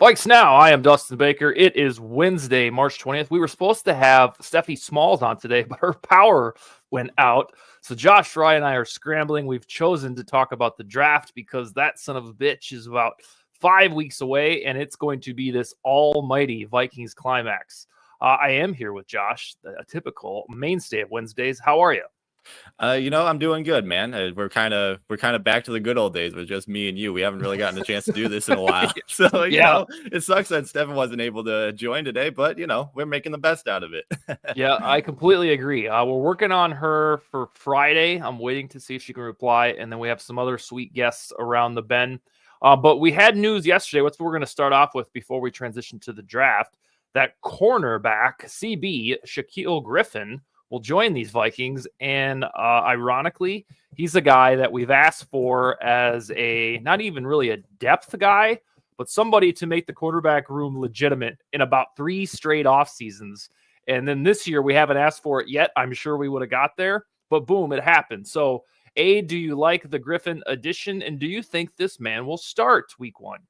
VikesNow. I am Dustin Baker. It is Wednesday, March 20th. We were supposed to have Steffi Smalls on today, but her power went out. So Josh Frey and I are scrambling. We've chosen to talk about the draft because that son of a bitch is about 5 weeks away, and it's going to be this almighty Vikings climax. I am here with Josh, a typical mainstay of Wednesdays. How are you? I'm doing good, man. We're kind of back to the good old days with just me and you. We haven't really gotten a chance to do this in a while. So, it sucks that Stefan wasn't able to join today, but we're making the best out of it. Yeah, I completely agree. We're working on her for Friday. I'm waiting to see if she can reply. And then we have some other sweet guests around the bend. But we had news yesterday. What's what we're going to start off with before we transition to the draft? That cornerback, CB, Shaquille Griffin, will join these Vikings. And ironically, he's a guy that we've asked for as a not even really a depth guy, but somebody to make the quarterback room legitimate in about 3 straight off seasons. And then this year we haven't asked for it yet. I'm sure we would have got there, but boom, it happened. So, do you like the Griffin addition? And do you think this man will start week 1?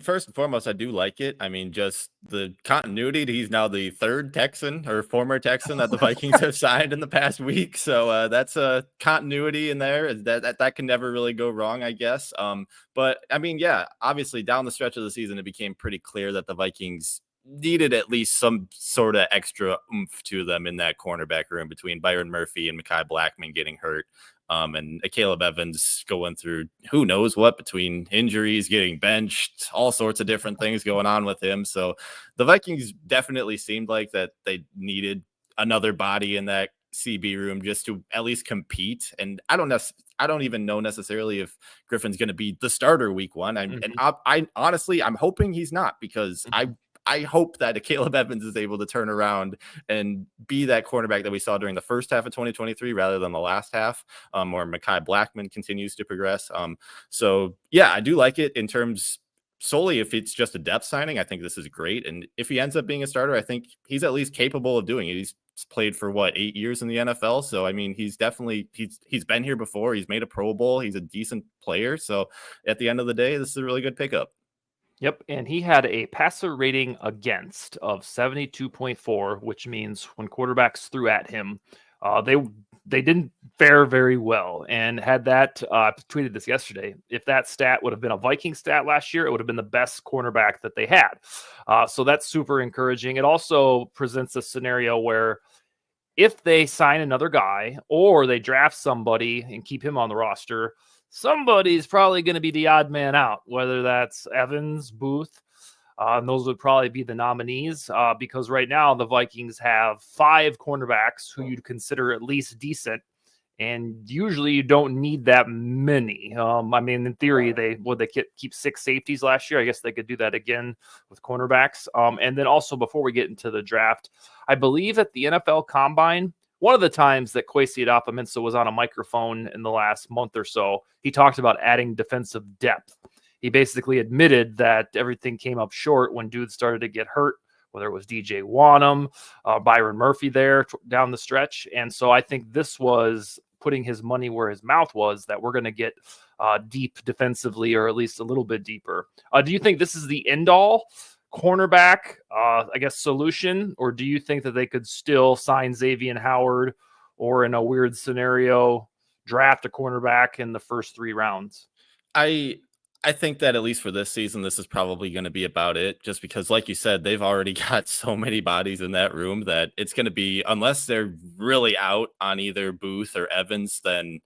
First and foremost, I do like it. Just the continuity. He's now the third Texan or former Texan that the Vikings have signed in the past week. So that's a continuity in there. That can never really go wrong, I guess. But obviously down the stretch of the season, it became pretty clear that the Vikings needed at least some sort of extra oomph to them in that cornerback room between Byron Murphy and Mekhi Blackman getting hurt. And Caleb Evans going through who knows what between injuries, getting benched, all sorts of different things going on with him. So the Vikings definitely seemed like that they needed another body in that CB room just to at least compete. And I don't even know necessarily if Griffin's going to be the starter week 1. I honestly, I'm hoping he's not, because I hope that Caleb Evans is able to turn around and be that cornerback that we saw during the first half of 2023 rather than the last half, where Mekhi Blackman continues to progress. So yeah, I do like it in terms solely if it's just a depth signing. I think this is great. And if he ends up being a starter, I think he's at least capable of doing it. He's played for 8 years in the NFL. So, he's definitely, he's been here before. He's made a Pro Bowl. He's a decent player. So at the end of the day, this is a really good pickup. Yep, and he had a passer rating against of 72.4, which means when quarterbacks threw at him, they didn't fare very well. And had that, I tweeted this yesterday, if that stat would have been a Viking stat last year, it would have been the best cornerback that they had. So that's super encouraging. It also presents a scenario where if they sign another guy or they draft somebody and keep him on the roster, somebody's probably going to be the odd man out, whether that's Evans, Booth. And those would probably be the nominees because right now the Vikings have 5 cornerbacks who you'd consider at least decent. And usually you don't need that many. In theory, they keep 6 safeties last year. I guess they could do that again with cornerbacks. And then also before we get into the draft, I believe at the NFL Combine, one of the times that Kwesi Adofo-Mensah was on a microphone in the last month or so, he talked about adding defensive depth. He basically admitted that everything came up short when dudes started to get hurt, whether it was DJ Wanham, Byron Murphy there down the stretch. And so I think this was putting his money where his mouth was, that we're going to get deep defensively, or at least a little bit deeper. Do you think this is the end-all cornerback, solution, or do you think that they could still sign Xavier Howard, or in a weird scenario, draft a cornerback in the first 3 rounds? I think that at least for this season, this is probably going to be about it, just because, like you said, they've already got so many bodies in that room that it's going to be, unless they're really out on either Booth or Evans, then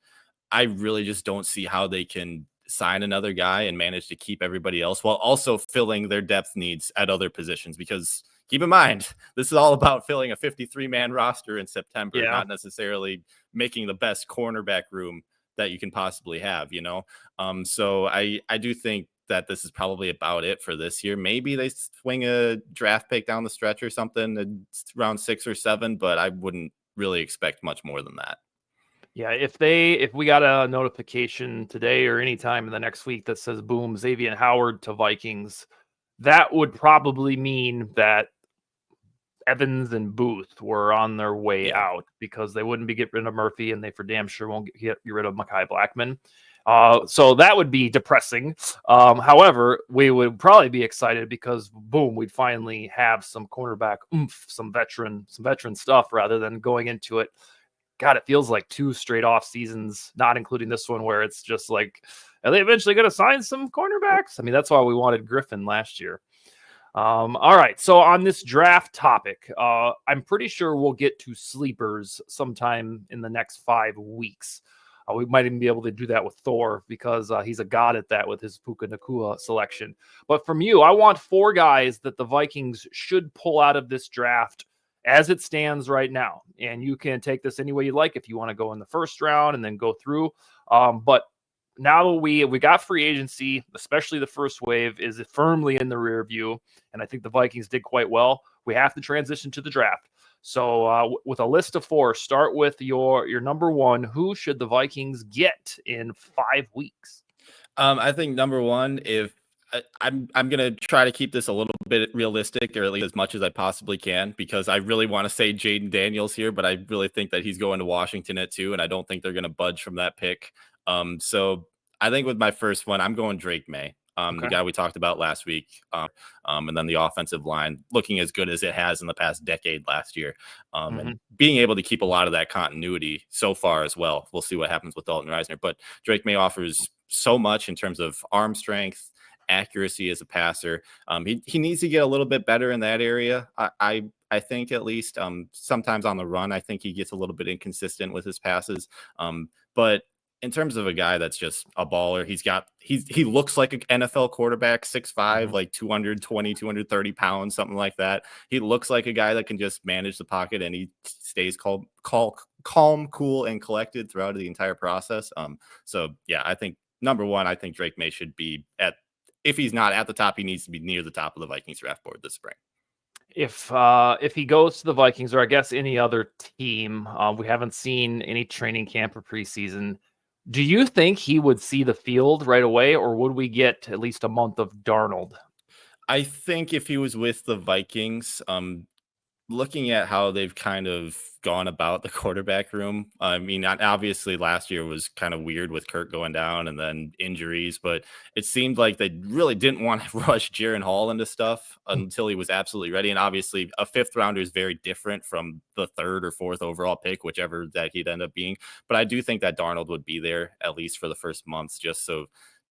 I really just don't see how they can sign another guy and manage to keep everybody else while also filling their depth needs at other positions. Because keep in mind, this is all about filling a 53-man roster in September, not necessarily making the best cornerback room that you can possibly have, So I do think that this is probably about it for this year. Maybe they swing a draft pick down the stretch or something around 6 or 7, but I wouldn't really expect much more than that. Yeah, if we got a notification today or anytime in the next week that says boom, Xavier Howard to Vikings, that would probably mean that Evans and Booth were on their way out, because they wouldn't be getting rid of Murphy, and they for damn sure won't get rid of Mekhi Blackman. So that would be depressing. However, we would probably be excited because boom, we'd finally have some cornerback oomph, some veteran stuff rather than going into it. God, it feels like 2 straight off seasons, not including this one, where it's just like, are they eventually going to sign some cornerbacks? I mean, that's why we wanted Griffin last year. All right. So on this draft topic, I'm pretty sure we'll get to sleepers sometime in the next 5 weeks. We might even be able to do that with Thor because he's a god at that with his Puka Nakua selection. But from you, I want 4 guys that the Vikings should pull out of this draft as it stands right now. And you can take this any way you like if you want to go in the first round and then go through. But now we got free agency, especially the first wave, is firmly in the rear view. And I think the Vikings did quite well. We have to transition to the draft. So with a list of 4, start with your number 1. Who should the Vikings get in 5 weeks? I think number 1, if I'm gonna try to keep this a little bit realistic, or at least as much as I possibly can, because I really want to say Jaden Daniels here, but I really think that he's going to Washington at 2, and I don't think they're gonna budge from that pick. So I think with my first one, I'm going Drake May, the guy we talked about last week, and then the offensive line looking as good as it has in the past decade last year, and being able to keep a lot of that continuity so far as well. We'll see what happens with Dalton Reisner, but Drake May offers so much in terms of arm strength, accuracy as a passer. He needs to get a little bit better in that area. I think at least sometimes on the run, I think he gets a little bit inconsistent with his passes. But in terms of a guy that's just a baller, he looks like an NFL quarterback, 6'5", like 220, 230 pounds, something like that. He looks like a guy that can just manage the pocket, and he stays calm, cool, and collected throughout the entire process. So yeah, I think number 1, I think Drake May should be if he's not at the top, he needs to be near the top of the Vikings draft board this spring. If he goes to the Vikings, or I guess any other team, we haven't seen any training camp or preseason. Do you think he would see the field right away, or would we get at least a month of Darnold? I think if he was with the Vikings, looking at how they've kind of gone about the quarterback room, I mean, obviously last year was kind of weird with Kirk going down and then injuries, but it seemed like they really didn't want to rush Jaron Hall into stuff until he was absolutely ready. And obviously a 5th rounder is very different from the 3rd or 4th overall pick, whichever that he'd end up being. But I do think that Darnold would be there at least for the first months, just so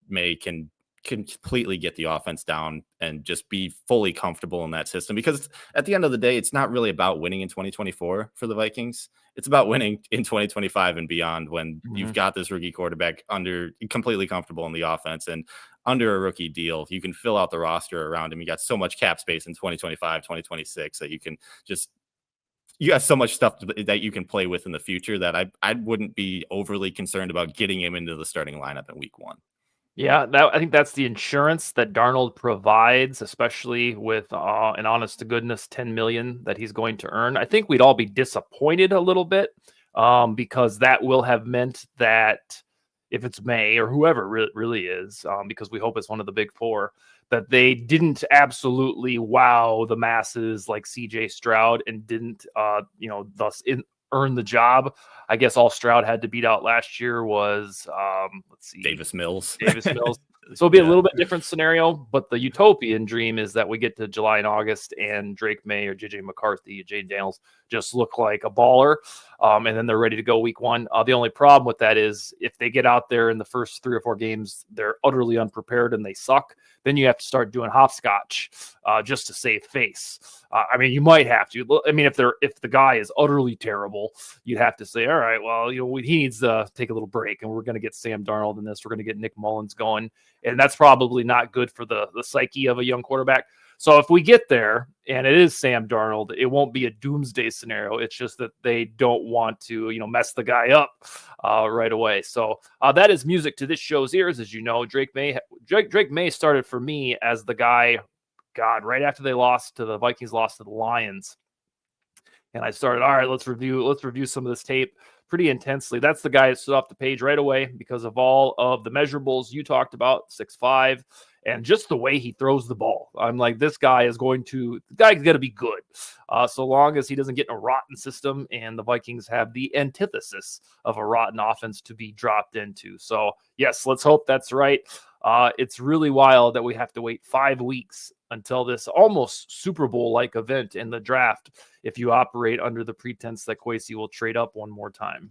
May can completely get the offense down and just be fully comfortable in that system, because at the end of the day, it's not really about winning in 2024 for the Vikings. It's about winning in 2025 and beyond, when you've got this rookie quarterback completely comfortable in the offense and under a rookie deal. You can fill out the roster around him. You got so much cap space in 2025, 2026 that you got so much stuff that you can play with in the future that I wouldn't be overly concerned about getting him into the starting lineup in week 1. Yeah, I think that's the insurance that Darnold provides, especially with an honest to goodness $10 million that he's going to earn. I think we'd all be disappointed a little bit because that will have meant that if it's May or whoever really is, because we hope it's one of the big 4, that they didn't absolutely wow the masses like CJ Stroud and didn't, thus earn the job. I guess all Stroud had to beat out last year was, let's see, Davis Mills. So it'll be a little bit different scenario, but the utopian dream is that we get to July and August and Drake May or JJ McCarthy, Jaden Daniels just look like a baller. And then they're ready to go week 1. The only problem with that is if they get out there in the first 3 or 4 games, they're utterly unprepared and they suck. Then you have to start doing hopscotch just to save face. I mean, you might have to. I mean, if the guy is utterly terrible, you'd have to say, all right, well, he needs to take a little break, and we're going to get Sam Darnold in this. We're going to get Nick Mullins going, and that's probably not good for the psyche of a young quarterback. So if we get there and it is Sam Darnold, it won't be a doomsday scenario. It's just that they don't want to, mess the guy up right away. So that is music to this show's ears. As you know, Drake May started for me as the guy, right after the Vikings lost to the Lions. And I started, all right, let's review some of this tape pretty intensely. That's the guy that stood off the page right away because of all of the measurables you talked about, 6'5", And just the way he throws the ball, I'm like, this guy is going to be good. So long as he doesn't get in a rotten system, and the Vikings have the antithesis of a rotten offense to be dropped into. So yes, let's hope that's right. It's really wild that we have to wait 5 weeks until this almost Super Bowl-like event in the draft if you operate under the pretense that Kwesi will trade up one more time.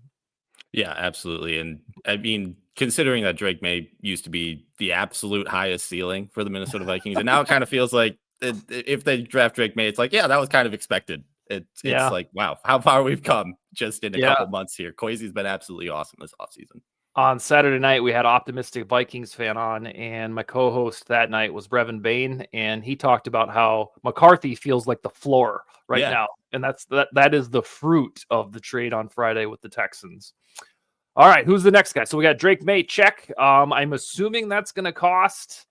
Yeah, absolutely. And I mean, considering that Drake May used to be the absolute highest ceiling for the Minnesota Vikings, and now it kind of feels like if they draft Drake May, it's like, yeah, that was kind of expected. It's Yeah. like, wow, how far we've come just in a Yeah. couple months here. Kwesi's been absolutely awesome this offseason. On Saturday night, we had Optimistic Vikings fan on, and my co-host that night was Brevin Bain, and he talked about how McCarthy feels like the floor right Yeah. now, and that is the fruit of the trade on Friday with the Texans. All right, who's the next guy? So we got Drake May, check. I'm assuming that's going to cost.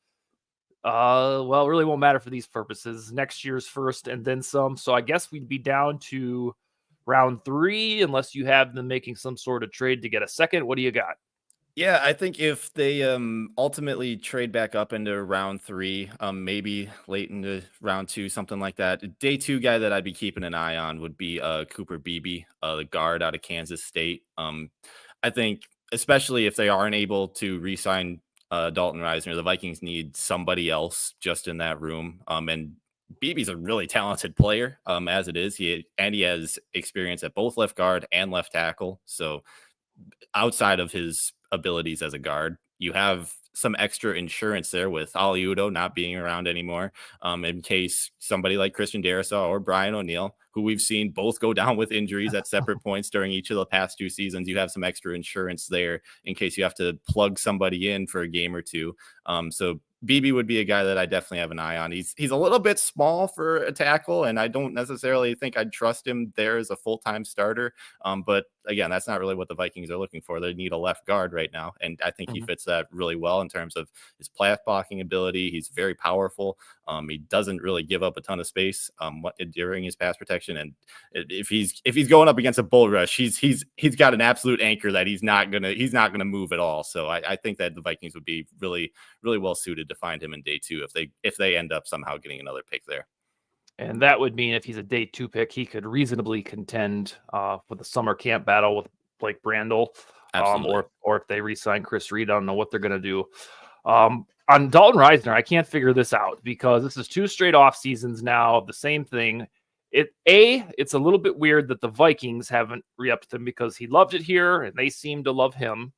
Well, it really won't matter for these purposes. Next year's first and then some. So I guess we'd be down to round 3 unless you have them making some sort of trade to get a second. What do you got? Yeah, I think if they ultimately trade back up into round 3, maybe late into round 2, something like that. Day 2 guy that I'd be keeping an eye on would be Cooper Beebe, the guard out of Kansas State. I think especially if they aren't able to re-sign Dalton Reisner, the Vikings need somebody else just in that room. And Beebe's a really talented player as it is. He has experience at both left guard and left tackle. So outside of his abilities as a guard, you have some extra insurance there with Ali Udo not being around anymore, in case somebody like Christian Darrisaw or Brian O'Neill, who we've seen both go down with injuries at separate points during each of the past 2 seasons, you have some extra insurance there in case you have to plug somebody in for a game or two. So BB would be a guy that I definitely have an eye on. He's a little bit small for a tackle, and I don't necessarily think I'd trust him there as a full-time starter. But again, that's not really what the Vikings are looking for. They need a left guard right now, and I think he fits that really well in terms of his pass blocking ability. He's very powerful. He doesn't really give up a ton of space during his pass protection, and if he's going up against a bull rush, he's got an absolute anchor that he's not gonna move at all. So I think that the Vikings would be really, really well suited to find him in day 2 if they end up somehow getting another pick there. And that would mean if he's a day 2 pick, he could reasonably contend for the summer camp battle with Blake Brandel, or if they re-sign Chris Reed. I don't know what they're going to do. On Dalton Reisner, I can't figure this out because this is 2 straight off seasons now of the same thing. It's a little bit weird that the Vikings haven't re-upped him because he loved it here and they seem to love him.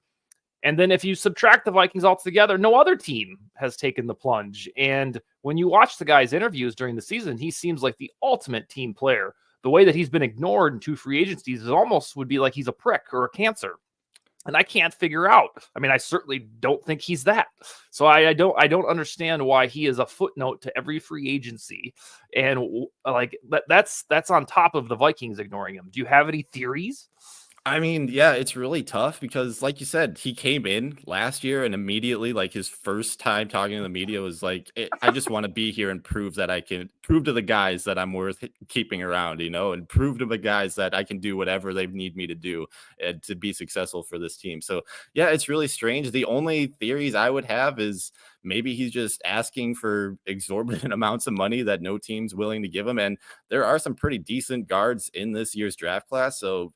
And then if you subtract the Vikings altogether, no other team has taken the plunge. And when you watch the guy's interviews during the season, he seems like the ultimate team player. The way that he's been ignored in 2 free agencies is almost would be like he's a prick or a cancer. And I can't figure out. I mean, I certainly don't think he's that. So I don't understand why he is a footnote to every free agency. And like that's on top of the Vikings ignoring him. Do you have any theories? I mean, yeah, it's really tough because, like you said, he came in last year and immediately, like his first time talking to the media was like, I just want to be here and prove that I can prove to the guys that I'm worth keeping around, and prove to the guys that I can do whatever they need me to do to be successful for this team. So, yeah, it's really strange. The only theories I would have is maybe he's just asking for exorbitant amounts of money that no team's willing to give him. And there are some pretty decent guards in this year's draft class. So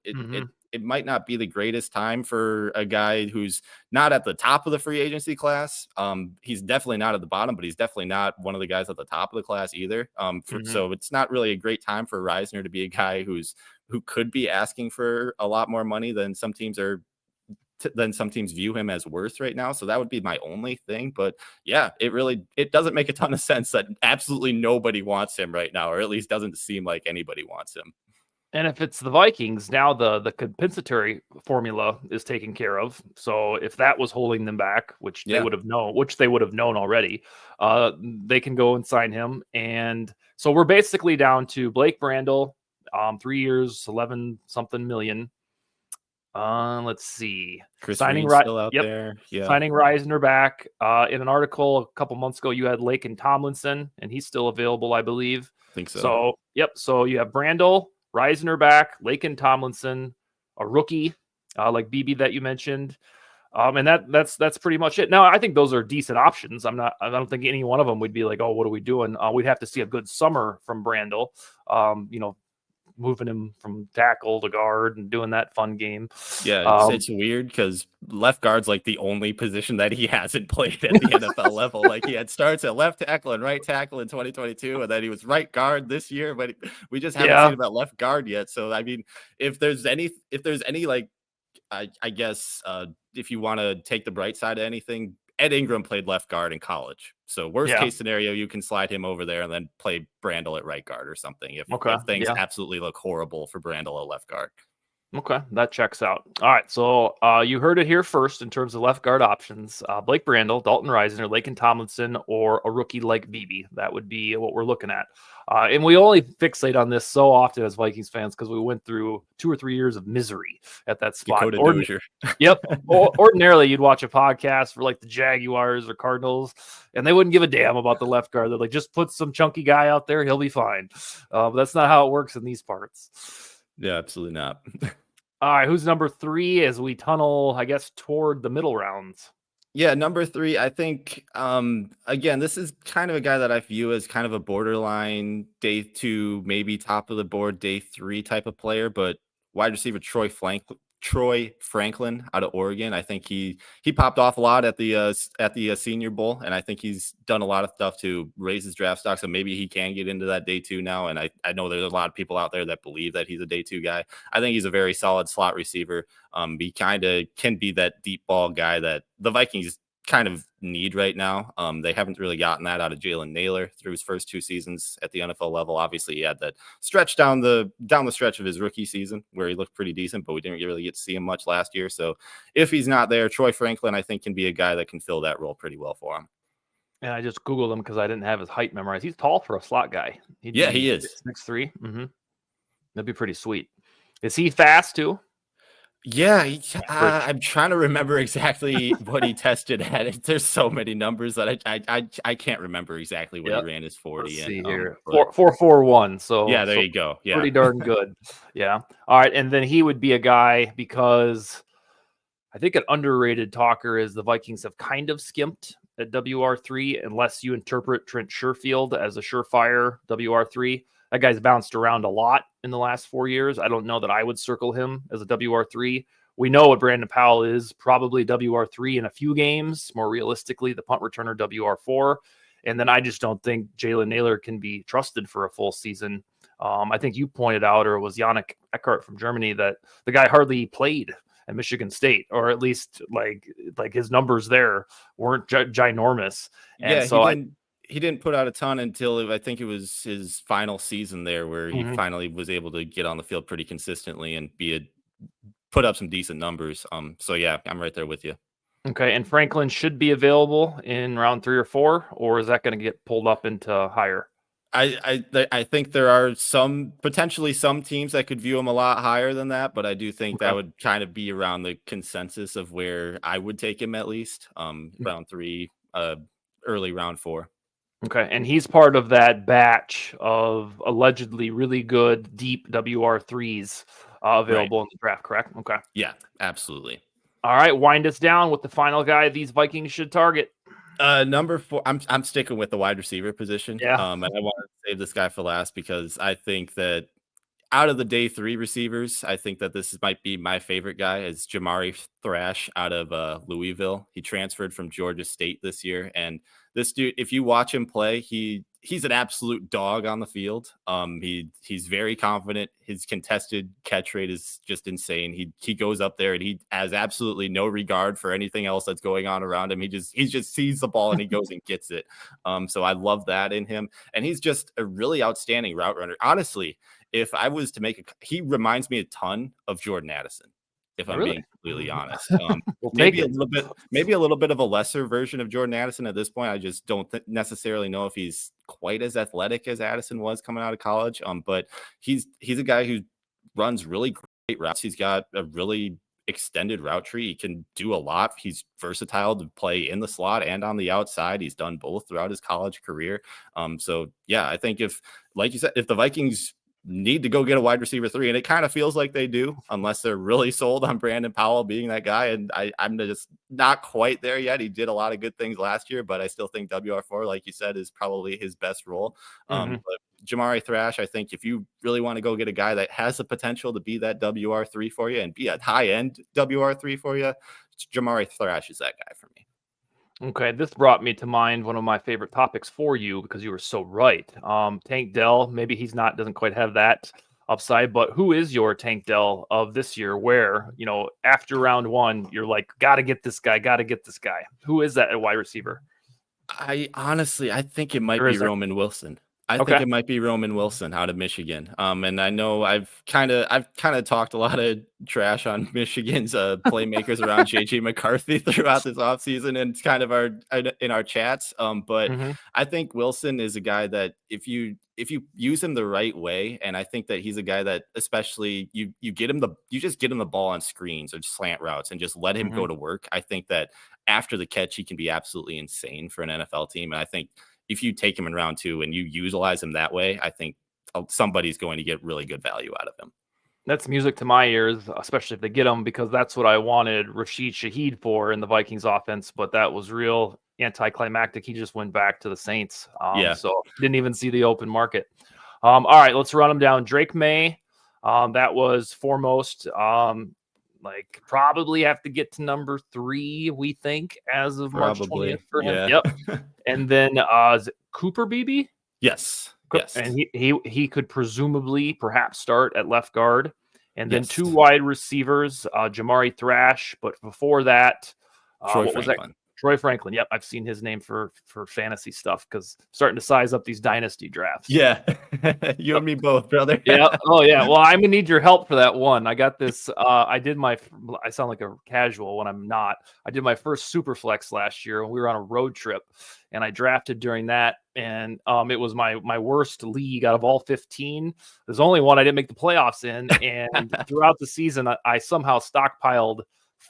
it might not be the greatest time for a guy who's not at the top of the free agency class. He's definitely not at the bottom, but he's definitely not one of the guys at the top of the class either. So it's not really a great time for Reisner to be a guy who could be asking for a lot more money than some teams view him as worth right now. So that would be my only thing. But yeah, it doesn't make a ton of sense that absolutely nobody wants him right now, or at least doesn't seem like anybody wants him. And if it's the Vikings, now the compensatory formula is taken care of. So if that was holding them back, which they would have known already, they can go and sign him. And so we're basically down to Blake Brandel, 3 years, 11 something million. Let's see. Chris Reed's still out there. Yeah. Signing Reisner back. In an article a couple months ago, you had Laken Tomlinson, and he's still available, I believe. I think so. So you have Brandel, Reisner back, Laken Tomlinson, a rookie like BB that you mentioned. And that's pretty much it. Now, I think those are decent options. I don't think any one of them would be like, oh, what are we doing? We'd have to see a good summer from Brandel. Moving him from tackle to guard and doing that fun game. Yeah, it's weird because left guard's like the only position that he hasn't played at the NFL level. Like he had starts at left tackle and right tackle in 2022, and then he was right guard this year, but we just haven't seen him at left guard yet. So I mean, if there's any like I guess if you want to take the bright side of anything, Ed Ingram played left guard in college. So worst case scenario, you can slide him over there and then play Brandel at right guard or something. If things absolutely look horrible for Brandel at left guard. Okay, that checks out. All right, so you heard it here first in terms of left guard options. Blake Brandel, Dalton Risner, Laken Tomlinson, or a rookie like Beebe. That would be what we're looking at. And we only fixate on this so often as Vikings fans because we went through 2 or 3 years of misery at that spot. Yep. Ordinarily, you'd watch a podcast for like the Jaguars or Cardinals, and they wouldn't give a damn about the left guard. They're like, just put some chunky guy out there, he'll be fine. But that's not how it works in these parts. Yeah, absolutely not. All right, who's number 3 as we tunnel, I guess, toward the middle rounds? Yeah, number 3, I think, again, this is kind of a guy that I view as kind of a borderline day 2, maybe top of the board day 3 type of player, but wide receiver Troy Franklin out of Oregon. I think he popped off a lot at the Senior Bowl, and I think he's done a lot of stuff to raise his draft stock. So maybe he can get into that day 2 now. And I know there's a lot of people out there that believe that he's a day 2 guy. I think he's a very solid slot receiver. He kind of can be that deep ball guy that the Vikings kind of need right now. They haven't really gotten that out of Jalen Nailor through his first 2 seasons at the NFL level. Obviously, he had that stretch down the stretch of his rookie season where he looked pretty decent, but we didn't really get to see him much last year. So if he's not there, Troy Franklin, I think, can be a guy that can fill that role pretty well for him. And I just Googled him because I didn't have his height memorized. He's tall for a slot guy. He is 6'3". That'd be pretty sweet. Is he fast too? Yeah, I'm trying to remember exactly what he tested at. There's so many numbers that I can't remember exactly what he ran his 40. Let's see here. 4.41. So yeah, there you go. Yeah, pretty darn good. Yeah. All right, and then he would be a guy because I think an underrated talker is the Vikings have kind of skimped at WR3 unless you interpret Trent Sherfield as a surefire WR3. That guy's bounced around a lot in the last 4 years. I don't know that I would circle him as a WR3. We know what Brandon Powell is, probably WR3 in a few games. More realistically, the punt returner WR4. And then I just don't think Jalen Nailor can be trusted for a full season. I think you pointed out, or it was Yannick Eckhart from Germany, that the guy hardly played at Michigan State, or at least like his numbers there weren't ginormous. And yeah, so he didn't put out a ton until I think it was his final season there where he finally was able to get on the field pretty consistently and put up some decent numbers. So yeah, I'm right there with you. Okay, and Franklin should be available in round 3 or 4, or is that going to get pulled up into higher? I think there are potentially some teams that could view him a lot higher than that, but I do think that would kind of be around the consensus of where I would take him at least. Round 3, early round 4. Okay, and he's part of that batch of allegedly really good deep WR3s available in the draft, correct? Okay. Yeah, absolutely. All right, wind us down with the final guy these Vikings should target. Number 4, I'm sticking with the wide receiver position. Yeah. And I want to save this guy for last because I think that out of the day 3 receivers, I think that this might be my favorite guy is Jamari Thrash out of Louisville. He transferred from Georgia State this year. And this dude, if you watch him play, he's an absolute dog on the field. He's very confident. His contested catch rate is just insane. He goes up there and he has absolutely no regard for anything else that's going on around him. He just sees the ball and he goes and gets it. So I love that in him. And he's just a really outstanding route runner. Honestly, if I was to he reminds me a ton of Jordan Addison, if I'm being completely honest. Maybe a little bit of a lesser version of Jordan Addison at this point. I just don't necessarily know if he's quite as athletic as Addison was coming out of college. But he's a guy who runs really great routes. He's got a really extended route tree. He can do a lot. He's versatile to play in the slot and on the outside. He's done both throughout his college career. So yeah, I think like you said, if the Vikings need to go get a wide receiver 3. And it kind of feels like they do, unless they're really sold on Brandon Powell being that guy. And I'm just not quite there yet. He did a lot of good things last year, but I still think WR4, like you said, is probably his best role. But Jamari Thrash, I think if you really want to go get a guy that has the potential to be that WR3 for you and be a high-end WR3 for you, Jamari Thrash is that guy for me. Okay, this brought me to mind one of my favorite topics for you because you were so right. Tank Dell, maybe doesn't quite have that upside, but who is your Tank Dell of this year where, after round 1, you're like, got to get this guy. Who is that at wide receiver? I think it might be Roman Wilson. I think it might be Roman Wilson out of Michigan. And I know I've kind of talked a lot of trash on Michigan's playmakers around JJ McCarthy throughout this offseason and kind of in our chats. But I think Wilson is a guy that if you use him the right way, and I think that he's a guy that especially you just get him the ball on screens or slant routes and just let him go to work. I think that after the catch, he can be absolutely insane for an NFL team. And I think if you take him in round 2 and you utilize him that way, I think somebody's going to get really good value out of him. That's music to my ears, especially if they get him, because that's what I wanted Rashid Shaheed for in the Vikings offense. But that was real anticlimactic. He just went back to the Saints. So didn't even see the open market. All right, let's run them down. Drake May, that was foremost. Probably have to get to number 3, we think, as of March 20th for him. Yep. And then is it Cooper Beebe? Yes. And he could presumably perhaps start at left guard. And then 2 wide receivers, Jamari Thrash. But before that, what was that? Troy Franklin. Yep, I've seen his name for fantasy stuff because starting to size up these dynasty drafts. Yeah, you and me both, brother. Yeah. Oh, yeah. Well, I'm gonna need your help for that one. I got this. I sound like a casual when I'm not. I did my first super flex last year when we were on a road trip, and I drafted during that. And it was my worst league out of all 15. There's only one I didn't make the playoffs in, and throughout the season, I somehow stockpiled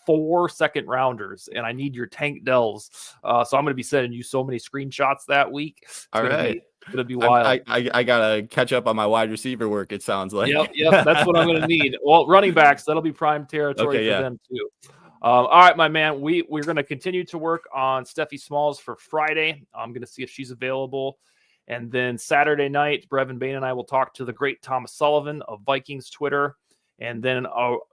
4 second rounders, and I need your Tank Dells. So I'm going to be sending you so many screenshots that week. It's gonna be wild. I gotta catch up on my wide receiver work. It sounds like. Yep. That's what I'm going to need. Well, running backs, that'll be prime territory for them too. All right, my man. We're going to continue to work on Steffi Smalls for Friday. I'm going to see if she's available. And then Saturday night, Brevin Bain and I will talk to the great Thomas Sullivan of Vikings Twitter. And then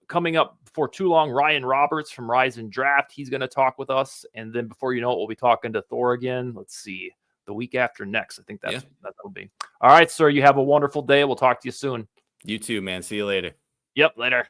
coming up before too long, Ryan Roberts from Rise and Draft. He's going to talk with us. And then before you know it, we'll be talking to Thor again. Let's see, the week after next. I think that'll be. All right, sir. You have a wonderful day. We'll talk to you soon. You too, man. See you later. Yep, later.